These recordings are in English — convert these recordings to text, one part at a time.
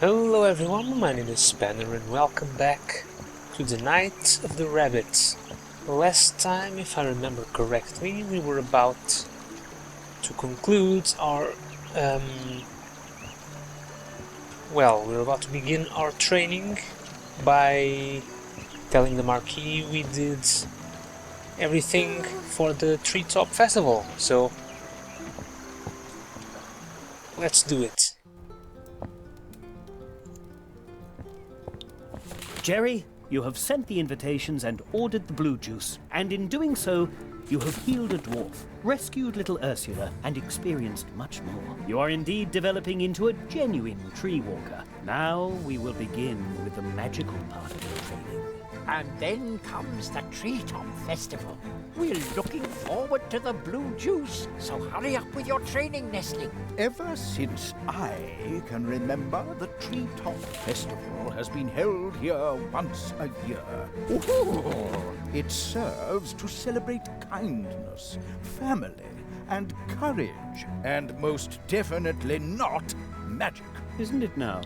Hello everyone, my name is Spanner and welcome back to the Night of the Rabbit. Last time, if I remember correctly, we were about to conclude our... we were about to begin our training by telling the Marquis we did everything for the Treetop Festival, so let's do it. Jerry, you have sent the invitations and ordered the blue juice, and in doing so, you have healed a dwarf, rescued little Ursula, and experienced much more. You are indeed developing into a genuine tree walker. Now we will begin with the magical part of your training. And then comes the Treetop Festival. We're looking forward to the blue juice, so hurry up with your training, Nestling. Ever since I can remember, the Treetop Festival has been held here once a year. Ooh, it serves to celebrate kindness, family, and courage, and most definitely not magic. Isn't it now?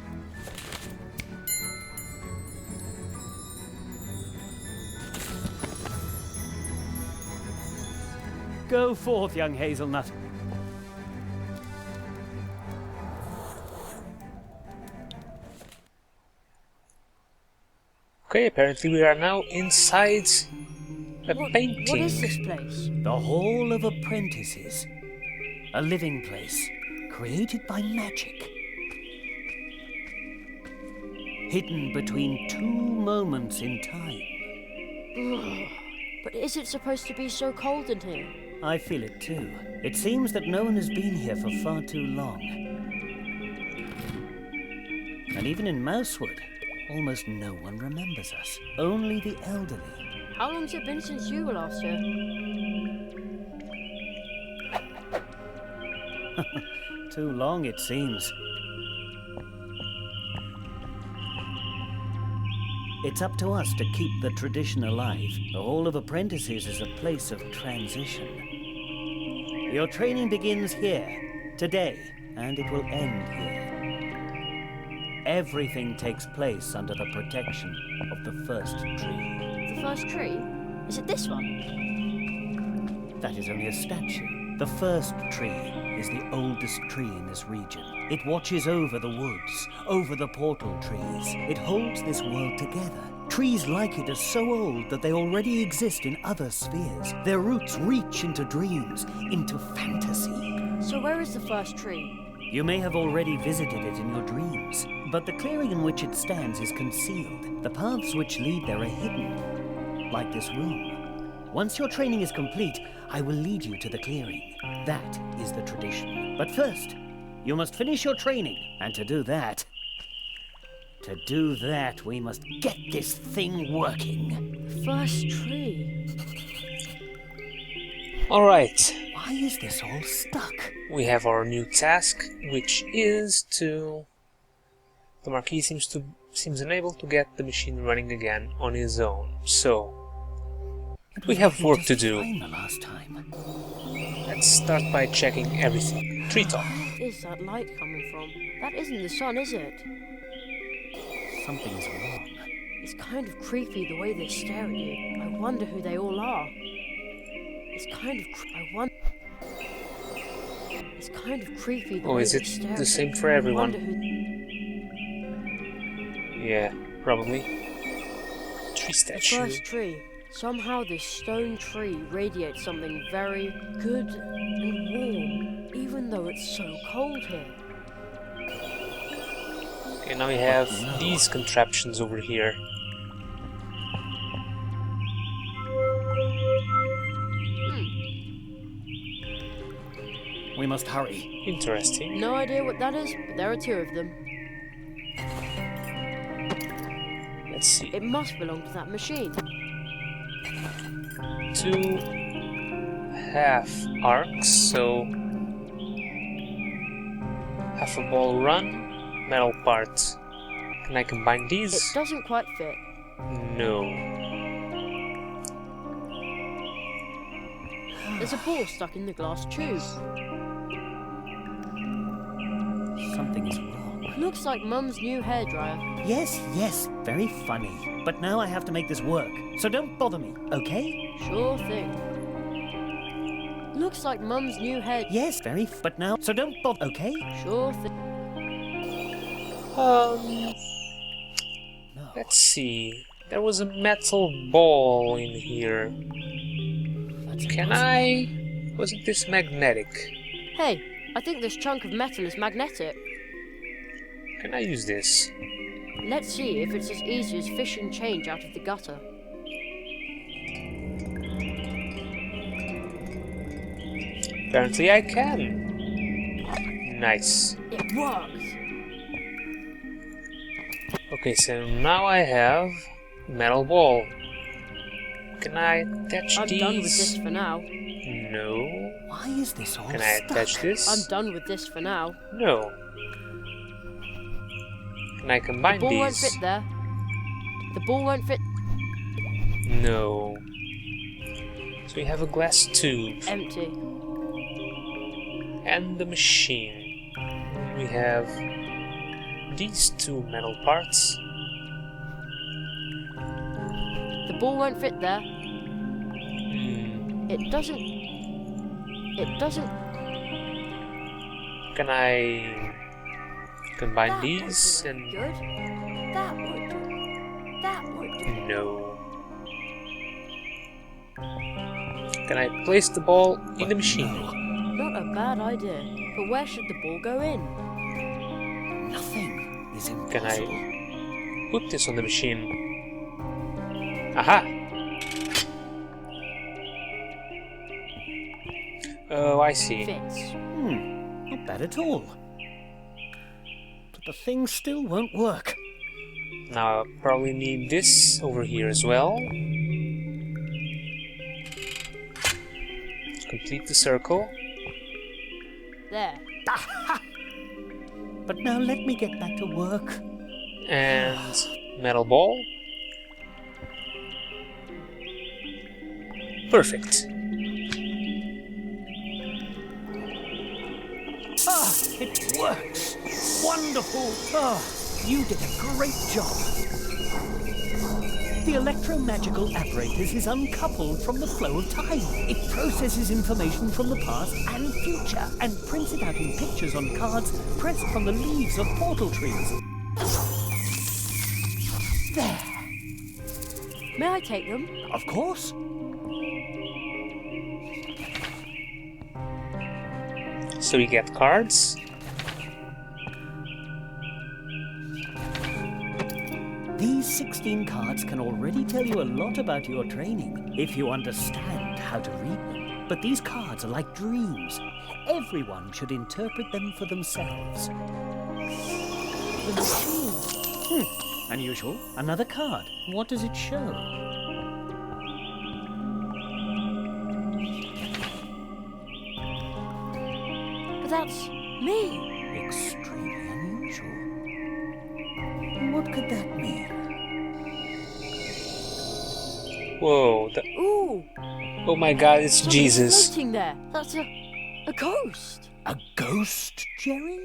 Go forth, young hazelnut. Okay, apparently we are now inside a painting. What is this place? The Hall of Apprentices. A living place, created by magic. Hidden between two moments in time. But is it supposed to be so cold in here? I feel it too. It seems that no one has been here for far too long. And even in Mousewood, almost no one remembers us. Only the elderly. How long's it been since you were last here? Too long, it seems. It's up to us to keep the tradition alive. The Hall of Apprentices is a place of transition. Your training begins here, today, and it will end here. Everything takes place under the protection of the first tree. The first tree? Is it this one? That is only a statue. The first tree is the oldest tree in this region. It watches over the woods, over the portal trees. It holds this world together. Trees like it are so old that they already exist in other spheres. Their roots reach into dreams, into fantasy. So where is the first tree? You may have already visited it in your dreams, but the clearing in which it stands is concealed. The paths which lead there are hidden, like this room. Once your training is complete, I will lead you to the clearing. That is the tradition. But first, you must finish your training, and to do that, we must get this thing working. First tree? Alright, Why is this all stuck? we have our new task, which is to... The Marquis seems unable to get the machine running again on his own, so... we have work to do. The last time. Let's start by checking everything. Treetop. Where is that light coming from? That isn't the sun, is it? Something's wrong. It's kind of creepy the way they stare at you. I wonder who they all are. It's kind of creepy the Oh, way is they it stare the at same you. for everyone? I wonder who... Yeah, probably. Tree The statue. first tree. Somehow this stone tree radiates something very good and warm, even though it's so cold here. Okay, now we have these contraptions over here. We must hurry. Interesting. No idea what that is, but there are two of them. Let's see. It must belong to that machine. 2 half arcs, so half a ball run, metal parts. Can I combine It these? doesn't quite fit. No. There's a ball stuck in the glass tube. Something is wrong. Looks like Mum's new hairdryer. Yes, yes, very funny. But now I have to make this work, so don't bother me, okay? Sure thing. Looks like Mum's new hair. Yes, but now, so don't bother, okay? Sure thing. No. Let's see. There was a metal ball in here. Can I... Wasn't this magnetic? Hey, I think this chunk of metal is magnetic. Can I use this? Let's see if it's as easy as fishing change out of the gutter. Apparently I can. Nice. It works! Okay, so now I have metal ball. Can I attach I'm these? done with this for now. No. Why is this all Can I stuck? attach this? I'm done with this for now. No. Can I The combine ball won't these? fit there. The ball won't fit. No. So we have a glass tube Empty. and the machine. We have these two metal parts. The ball won't fit there. It doesn't. Can I combine That these would do it. and Good. That would do. That would do. no? Can I place the ball in the machine? Not a bad idea. But where should the ball go in? Nothing is Can impossible. I put this on the machine? Aha! Oh, I see. Fits. Not bad at all. But the thing still won't work. Now I probably need this over here as well. Complete the circle. There. But now let me get back to work. And metal ball. Perfect. Ah, it works! Wonderful! Ah, you did a great job. The electromagical apparatus is uncoupled from the flow of time. It processes information from the past and future and prints it out in pictures on cards pressed from the leaves of portal trees. There. May I take them? Of course. So we get cards. These 16 cards can already tell you a lot about your training, if you understand how to read them. But these cards are like dreams. Everyone should interpret them for themselves. The machine. Unusual. Another card. What does it show? But that's me. Extremely unusual. What could that mean? Whoa. Ooh. Oh my god, it's Something's Jesus. floating there. That's a ghost. A ghost, Jerry?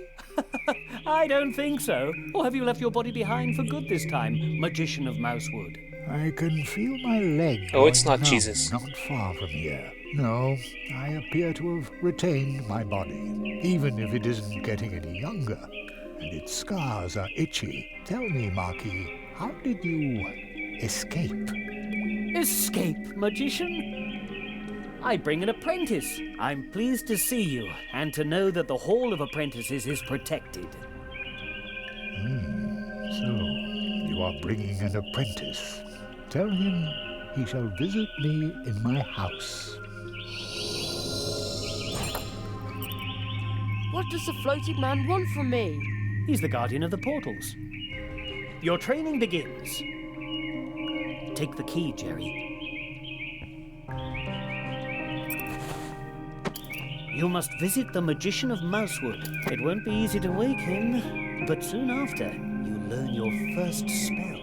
I don't think so. Or have you left your body behind for good this time, magician of Mousewood? I can feel my leg. Oh, it's going not numb Jesus. Not far from here. No, I appear to have retained my body, even if it isn't getting any younger, and its scars are itchy. Tell me, Marquis, how did you escape? Escape, magician? I bring an apprentice. I'm pleased to see you, and to know that the Hall of Apprentices is protected. So, you are bringing an apprentice. Tell him he shall visit me in my house. What does the floating man want from me? He's the guardian of the portals. Your training begins. Take the key, Jerry. You must visit the magician of Mousewood. It won't be easy to wake him, but soon after, you learn your first spell.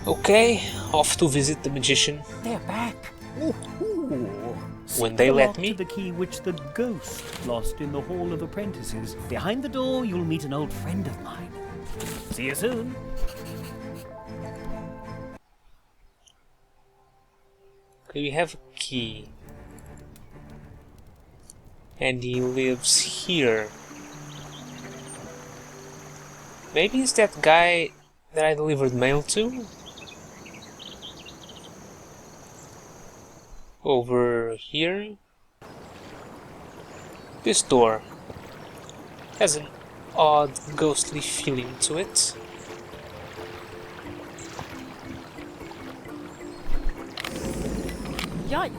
Okay, off to visit the magician. They're back. When they The let lock me. to the key which the ghost lost in the Hall of Apprentices. Behind the door, you'll meet an old friend of mine. See you soon. Okay, we have a key. And he lives here. Maybe it's that guy that I delivered mail to? Over here? This door has an odd ghostly feeling to it. Yikes!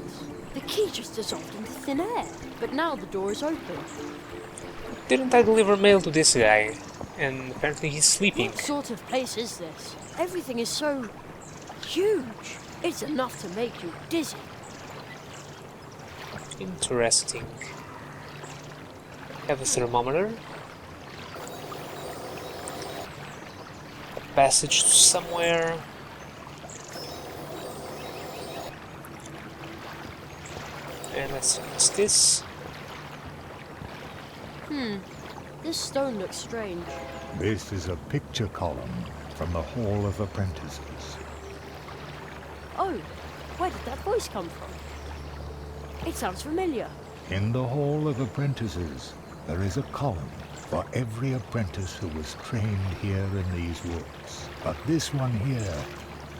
The key just dissolved into thin air, but now the door is open. Didn't I deliver mail to this guy? And apparently he's sleeping. What sort of place is this? Everything is so huge. It's enough to make you dizzy. Interesting. Have a thermometer. A passage to somewhere. And let's see, what's this? This stone looks strange. This is a picture column from the Hall of Apprentices. Oh, where did that voice come from? It sounds familiar. In the Hall of Apprentices, there is a column for every apprentice who was trained here in these woods. But this one here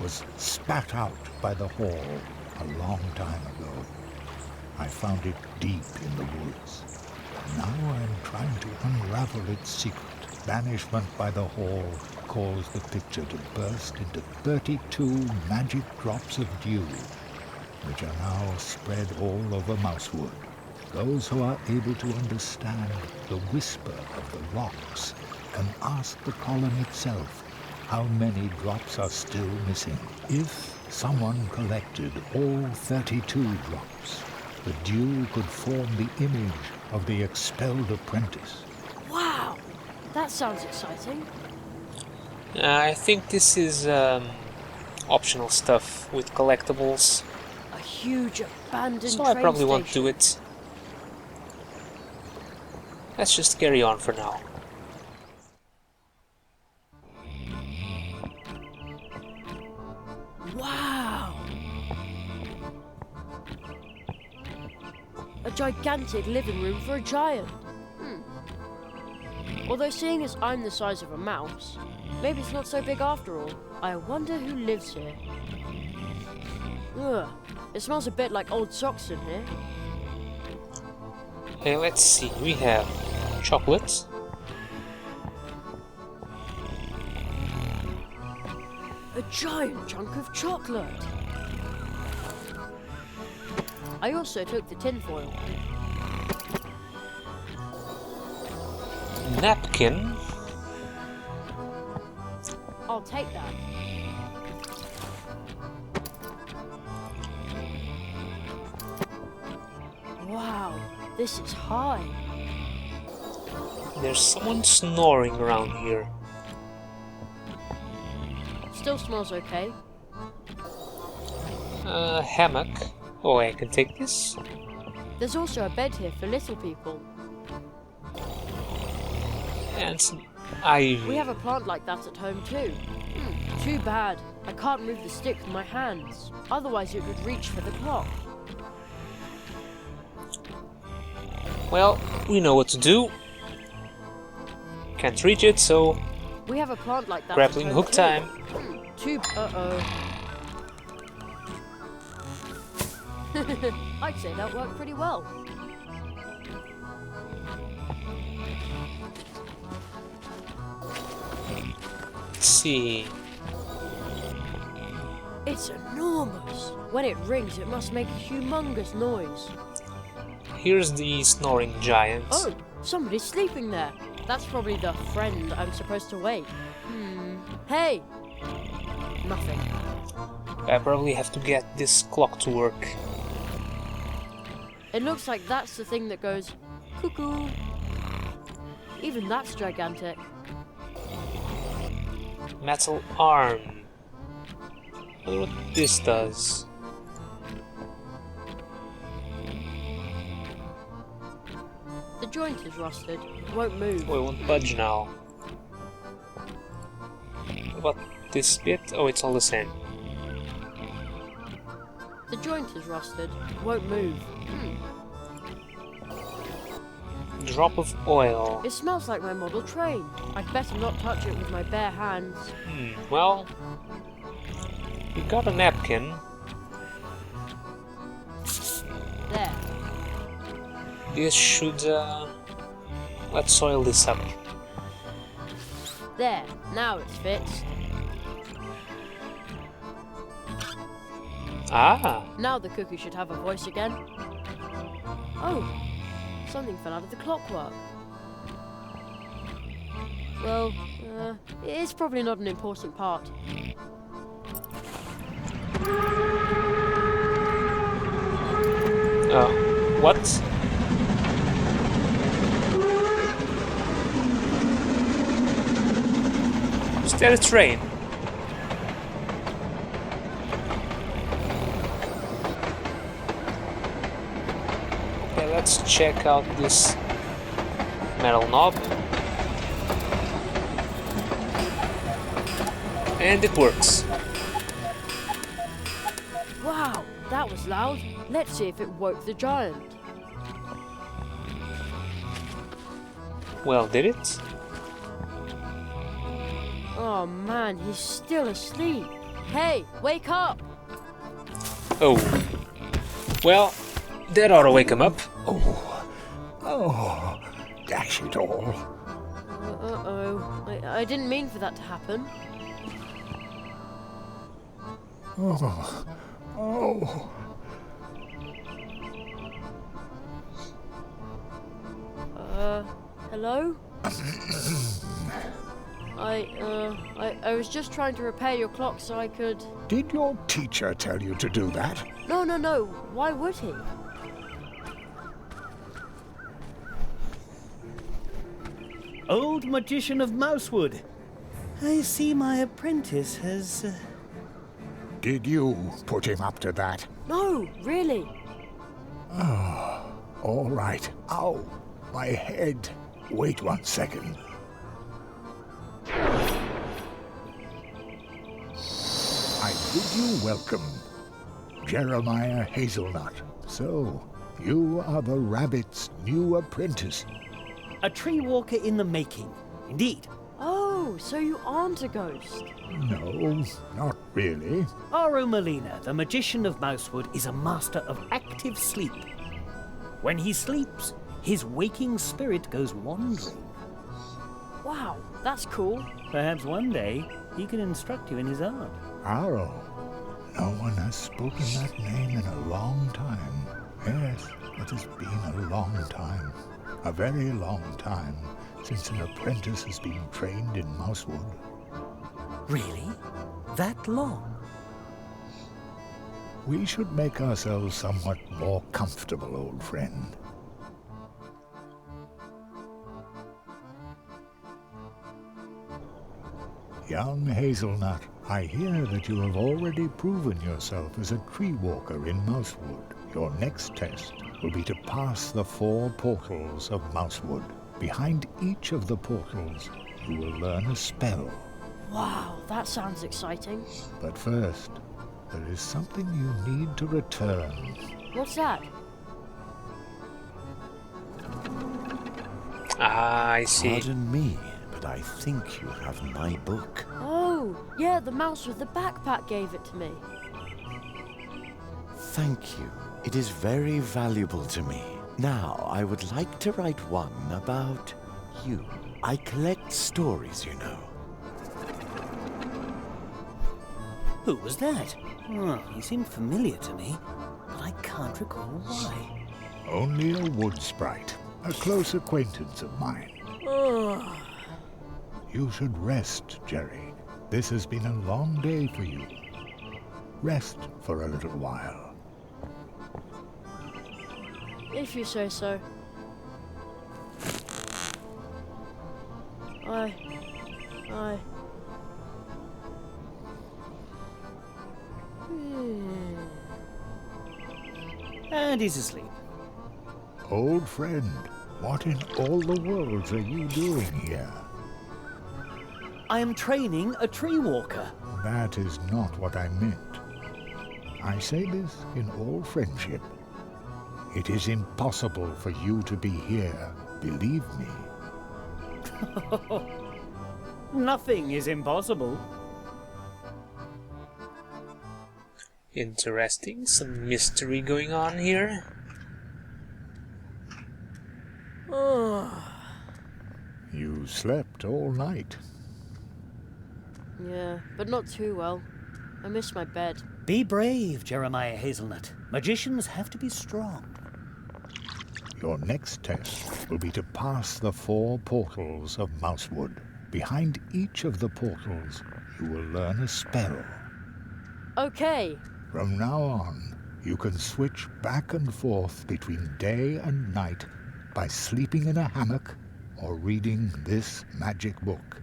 was spat out by the Hall a long time ago. I found it deep in the woods. Now I'm trying to unravel its secret. Banishment by the Hall caused the picture to burst into 32 magic drops of dew, which are now spread all over Mousewood. Those who are able to understand the whisper of the rocks can ask the column itself how many drops are still missing. If someone collected all 32 drops, the dew could form the image of the expelled apprentice. Wow, that sounds exciting. I think this is optional stuff with collectibles, A huge abandoned so I train probably won't station. do it. Let's just carry on for now. Wow! A gigantic living room for a giant. Although seeing as I'm the size of a mouse, maybe it's not so big after all. I wonder who lives here. Ugh, it smells a bit like old socks in here. Okay, let's see. We have chocolate. A giant chunk of chocolate. I also took the tinfoil. Napkin. I'll take that. Wow, this is high. There's someone snoring around here. Still smells okay. Hammock. Oh, I can take this. There's also a bed here for little people. And some ivy. We have a plant like that at home too. Too bad. I can't move the stick with my hands. Otherwise it would reach for the clock. Well, we know what to do. Can't reach it, so We have a plant like that grappling at home hook too. time. Uh-oh. I'd say that worked pretty well. Let's see. It's enormous. When it rings, it must make a humongous noise. Here's the snoring giant. Oh, somebody's sleeping there. That's probably the friend I'm supposed to wake. Hey! Nothing. I probably have to get this clock to work. It looks like that's the thing that goes cuckoo. Even that's gigantic. Metal arm. wonder what this does. The joint is rusted. It won't move. Oh, it won't budge now. What about this bit? Oh, it's all the same. The joint is rusted. It won't move. Drop of oil. It smells like my model train. I'd better not touch it with my bare hands. Well, we got a napkin. There. This should, let's oil this up. There. Now it's fixed. Ah! Now the cookie should have a voice again. Oh! Something fell out of the clockwork. Well, it's probably not an important part. What? Is there a train? Okay, let's check out this metal knob. And it works. Wow, that was loud. Let's see if it woke the giant. Well, did it? Oh man, he's still asleep. Hey, wake up! Oh. Well, that ought to wake him up. Oh, dash it all. Uh-oh. I didn't mean for that to happen. Oh. Hello? I was just trying to repair your clock so I could... Did your teacher tell you to do that? No. Why would he? Old magician of Mousewood. I see my apprentice has... Did you put him up to that? No, really. All right. Ow, my head. Wait 1 second. I bid you welcome, Jeremiah Hazelnut. So, you are the rabbit's new apprentice. A tree walker in the making. Indeed. Oh, so you aren't a ghost. No, not really. Aru Molina, the magician of Mousewood, is a master of active sleep. When he sleeps, his waking spirit goes wandering. Wow, that's cool. Perhaps one day he can instruct you in his art. Aro. No one has spoken that name in a long time. Yes, it has been a long time. A very long time since an apprentice has been trained in Mousewood. Really? That long? We should make ourselves somewhat more comfortable, old friend. Young Hazelnut, I hear that you have already proven yourself as a tree walker in Mousewood. Your next test will be to pass the 4 portals of Mousewood. Behind each of the portals, you will learn a spell. Wow, that sounds exciting. But first, there is something you need to return. What's that? Ah, I see. Pardon me, but I think you have my book. Oh, yeah, the mouse with the backpack gave it to me. Thank you. It is very valuable to me. Now, I would like to write one about you. I collect stories, you know. Who was that? Oh, he seemed familiar to me, but I can't recall why. Only a wood sprite, a close acquaintance of mine. You should rest, Jerry. This has been a long day for you. Rest for a little while. If you say so. And he's asleep. Old friend, what in all the worlds are you doing here? I am training a tree walker. That is not what I meant. I say this in all friendship. It is impossible for you to be here, believe me. Nothing is impossible. Interesting, some mystery going on here. You slept all night. Yeah, but not too well. I missed my bed. Be brave, Jeremiah Hazelnut. Magicians have to be strong. Your next test will be to pass the 4 portals of Mousewood. Behind each of the portals, you will learn a spell. Okay. From now on, you can switch back and forth between day and night by sleeping in a hammock or reading this magic book.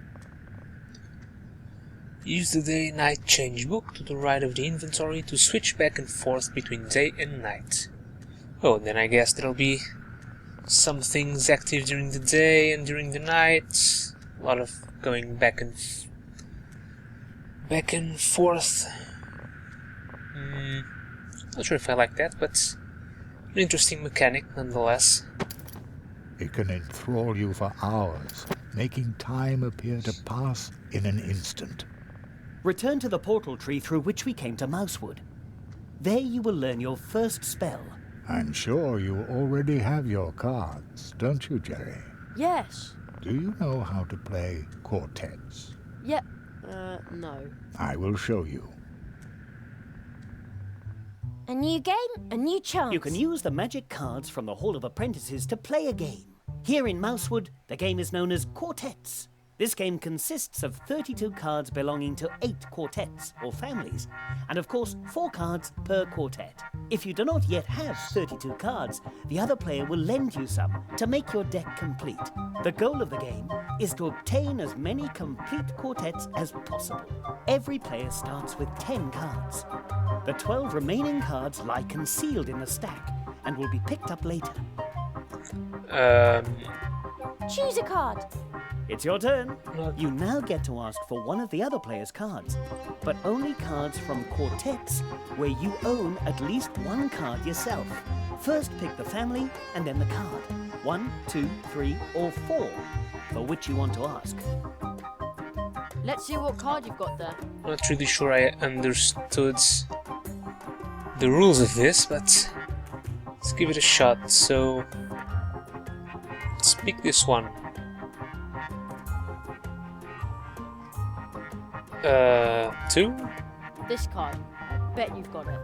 Use the day-night change book to the right of the inventory to switch back and forth between day and night. Oh, then I guess there'll be some things active during the day and during the night. A lot of going back and forth. Not sure if I like that, but an interesting mechanic nonetheless. It can enthrall you for hours, making time appear to pass in an instant. Return to the portal tree through which we came to Mousewood. There you will learn your first spell. I'm sure you already have your cards, don't you, Jerry? Yes. Do you know how to play quartets? Yep. No. I will show you. A new game, a new chance. You can use the magic cards from the Hall of Apprentices to play a game. Here in Mousewood, the game is known as quartets. This game consists of 32 cards belonging to 8 quartets, or families, and of course 4 cards per quartet. If you do not yet have 32 cards, the other player will lend you some to make your deck complete. The goal of the game is to obtain as many complete quartets as possible. Every player starts with 10 cards. The 12 remaining cards lie concealed in the stack and will be picked up later. Choose a card. It's your turn. You now get to ask for one of the other player's cards, but only cards from quartets where you own at least 1 card yourself. First pick the family and then the card. 1, 2, 3, or 4 for which you want to ask. Let's see what card you've got there. Not really sure I understood the rules of this, but let's give it a shot. So let's pick this one. 2? This card. I bet you've got it.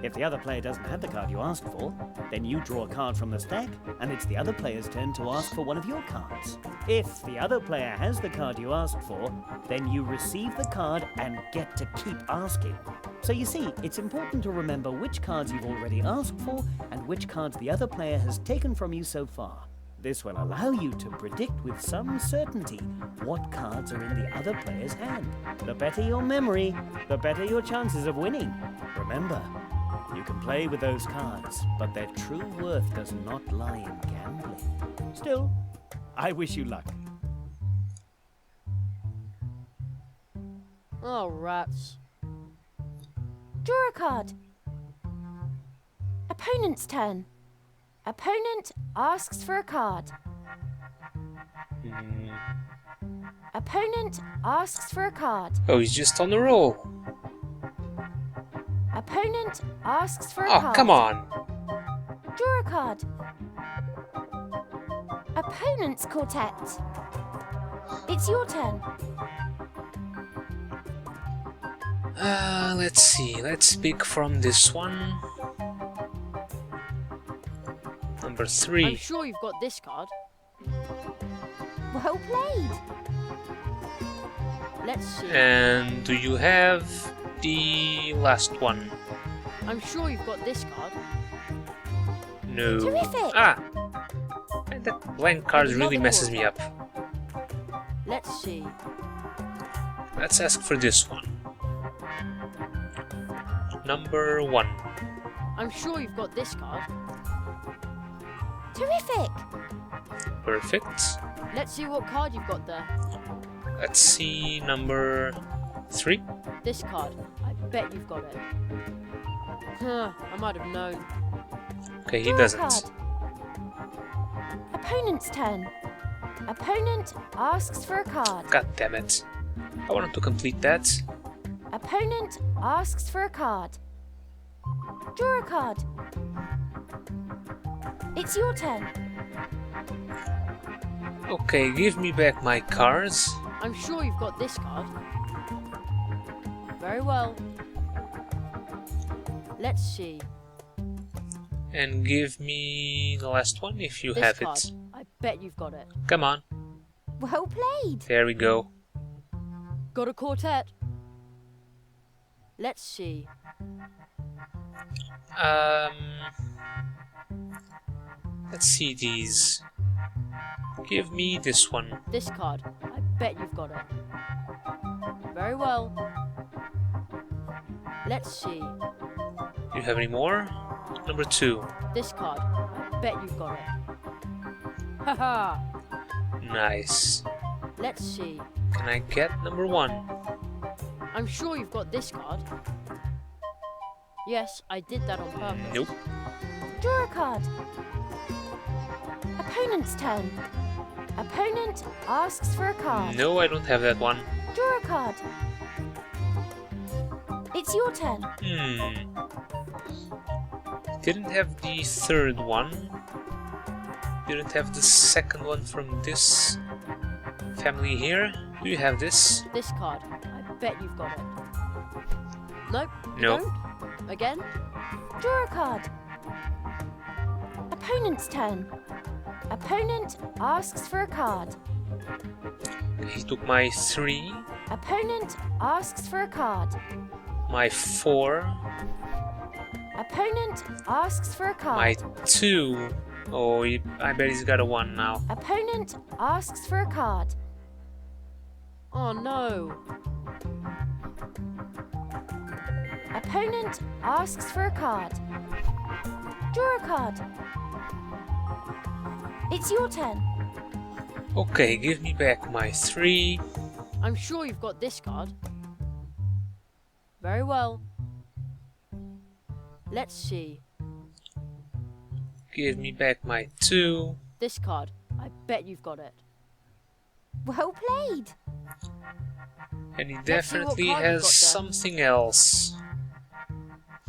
If the other player doesn't have the card you asked for, then you draw a card from the stack, and it's the other player's turn to ask for one of your cards. If the other player has the card you asked for, then you receive the card and get to keep asking. So you see, it's important to remember which cards you've already asked for and which cards the other player has taken from you so far. This will allow you to predict with some certainty what cards are in the other player's hand. The better your memory, the better your chances of winning. Remember, you can play with those cards, but their true worth does not lie in gambling. Still, I wish you luck. Oh, rats. Draw a card. Opponent's turn. Opponent asks for a card. Opponent asks for a card. Oh, he's just on the roll. Opponent asks for a Oh, card. come on. Draw a card. Opponent's quartet. It's your turn. Let's see. Let's pick from this one. Number 3. I'm sure you've got this card. Well played. Let's see. And do you have the last one? I'm sure you've got this card. No. Terrific. Ah! And that blank card really messes me up. Let's see. Let's ask for this one. Number 1. I'm sure you've got this card. Terrific! Perfect. Let's see what card you've got there. Let's see number 3. This card. I bet you've got it. Huh, I might have known. Okay, he Draw a doesn't. card. Opponent's turn. Opponent asks for a card. God damn it. I wanted to complete that. Opponent asks for a card. Draw a card. It's your turn. Okay, give me back my cards. I'm sure you've got this card. Very well. Let's see. And give me the last one if you This have card. it. I bet you've got it. Come on. Well played. There we go. Got a quartet. Let's see. Let's see these. Give me this one. This card. I bet you've got it. Very well. Let's see. Do you have any more? Number 2. This card. I bet you've got it. Haha. Nice. Let's see. Can I get number 1? I'm sure you've got this card. Yes, I did that on purpose. Nope. Draw a card. Opponent's turn. Opponent asks for a card. No, I don't have that one. Draw a card. It's your turn. Didn't have the 3rd one. Didn't have the 2nd one from this family here. Do you have this? This card. I bet you've got it. Nope. you No. don't. Again. Draw a card. Opponent's turn. Opponent asks for a card. He took my 3, Opponent asks for a card. my 4, Opponent asks for a card. my 2. Oh, I bet he's got a 1 now. Opponent asks for a card. Oh no. Opponent asks for a card. Draw a card. It's your turn. Okay, give me back my 3. I'm sure you've got this card. Very well. Let's see. Give me back my 2. This card. I bet you've got it. Well played. And he Let's see what definitely card you've has got there. something else.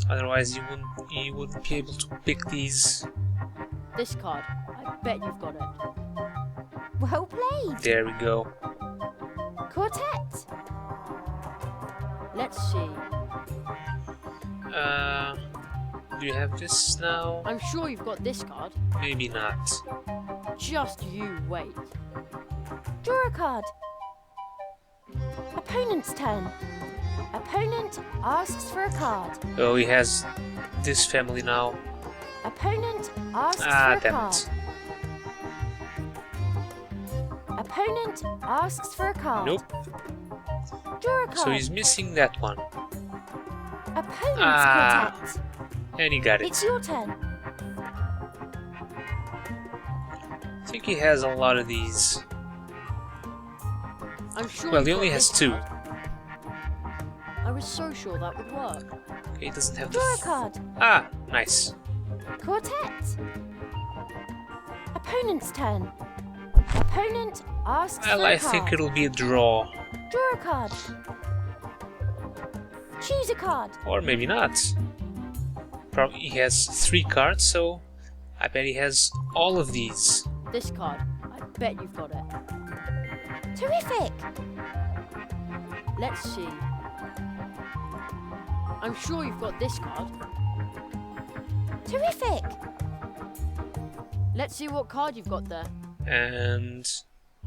Otherwise you wouldn't be able to pick these. This card. I bet you've got it. Well played. There we go. Quartet. Let's see. Do you have this now? I'm sure you've got this card. Maybe not. Just you wait. Draw a card. Opponent's turn. Opponent asks for a card. Oh, he has this family now. Opponent asks for a Damn card. it. Opponent asks for a card. Nope. Draw a card. So he's missing that one. Opponent's quartet. And he got it. It's your turn. I think he has a lot of these. I'm sure. Well, you've he got only has this 2. card. I was so sure that would work. Okay, he doesn't have the... Draw a card. Nice. Quartet. Opponent's turn. Opponent asks Well, for a I card. think it'll be a draw. Draw a card. Choose a card. Or maybe not. Probably he has 3 cards, so I bet he has all of these. This card. I bet you've got it. Terrific. Let's see. I'm sure you've got this card. Terrific. Let's see what card you've got there. And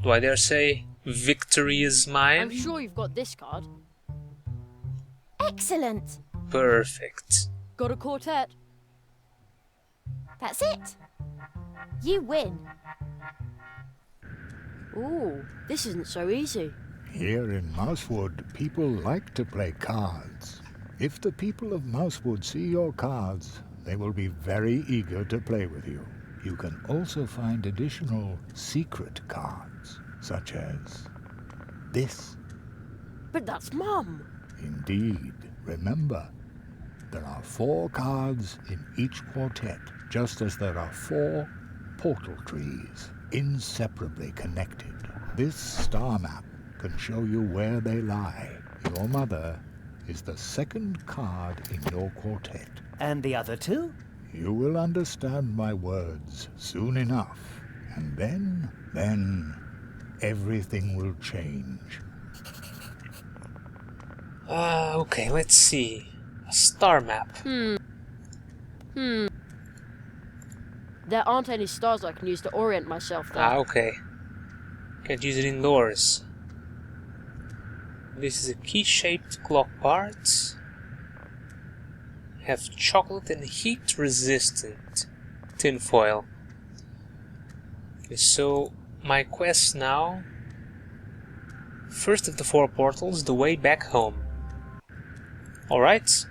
do I dare say victory is mine? I'm sure you've got this card. Excellent. Perfect. Got a quartet. That's it. You win. Ooh, this isn't so easy. Here in Mousewood, people like to play cards. If the people of Mousewood see your cards, they will be very eager to play with you. You can also find additional secret cards, such as this. But that's Mum. Indeed. Remember, there are 4 cards in each quartet, just as there are 4 portal trees, inseparably connected. This star map can show you where they lie. Your mother is the 2nd card in your quartet. And the other 2? You will understand my words soon enough, and then everything will change. Okay, let's see. A star map. There aren't any stars I can use to orient myself there. Okay. Can't use it indoors. This is a key-shaped clock part. Have chocolate and heat-resistant tinfoil. Okay, so my quest now. First of the 4 portals, the way back home. Alright.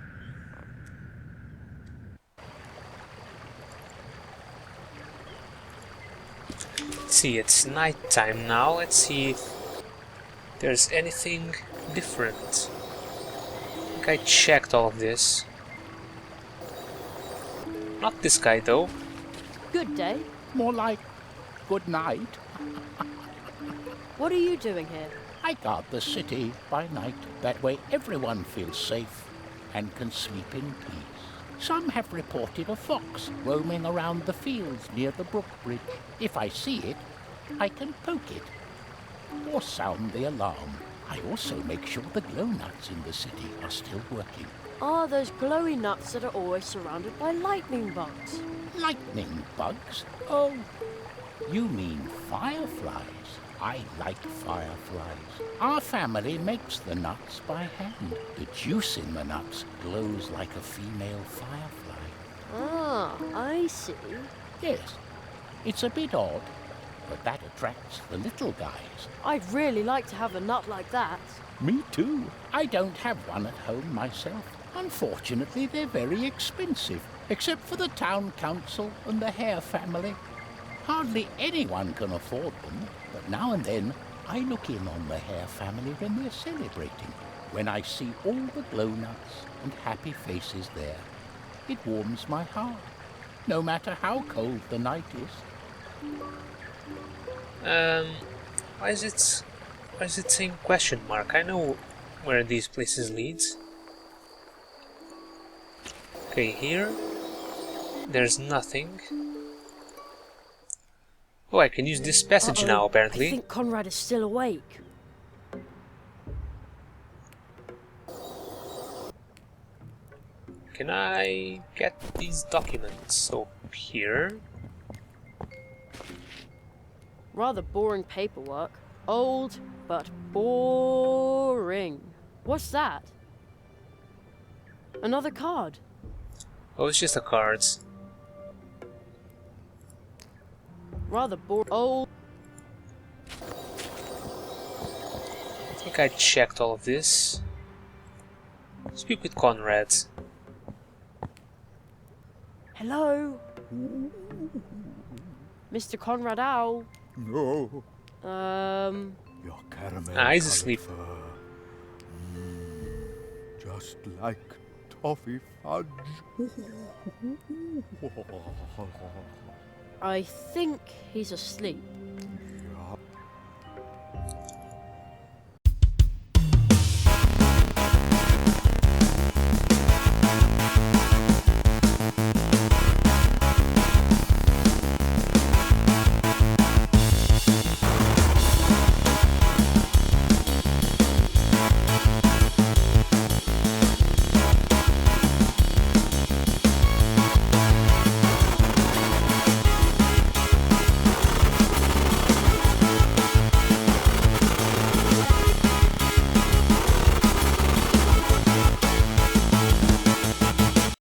Let's see, it's night time now. Let's see if there's anything different. I think I checked all of this. Not this guy though. Good day. More like good night. What are you doing here? I guard the city by night. That way everyone feels safe and can sleep in peace. Some have reported a fox roaming around the fields near the brook bridge. If I see it, I can poke it or sound the alarm. I also make sure the glow nuts in the city are still working. Ah, those glowy nuts that are always surrounded by lightning bugs. Lightning bugs? Oh, you mean fireflies. I like fireflies. Our family makes the nuts by hand. The juice in the nuts glows like a female firefly. Ah, I see. Yes, it's a bit odd, but that attracts the little guys. I'd really like to have a nut like that. Me too. I don't have one at home myself. Unfortunately, they're very expensive, except for the town council and the Hare family. Hardly anyone can afford them, but now and then I look in on the Hare family when they're celebrating. When I see all the glow nuts and happy faces there, it warms my heart, no matter how cold the night is. Why is it saying question mark? I know where these places leads. Okay, here there's nothing. Oh, I can use this passage now, apparently. I think Conrad is still awake. Can I get these documents up here? Rather boring paperwork. Old, but boring. What's that? Another card. Oh, it's just the cards. Rather boring. Old. I think I checked all of this. Speak with Conrad. Hello? Mr. Conrad Owl? No, your caramel he's asleep. Just like toffee fudge. I think he's asleep.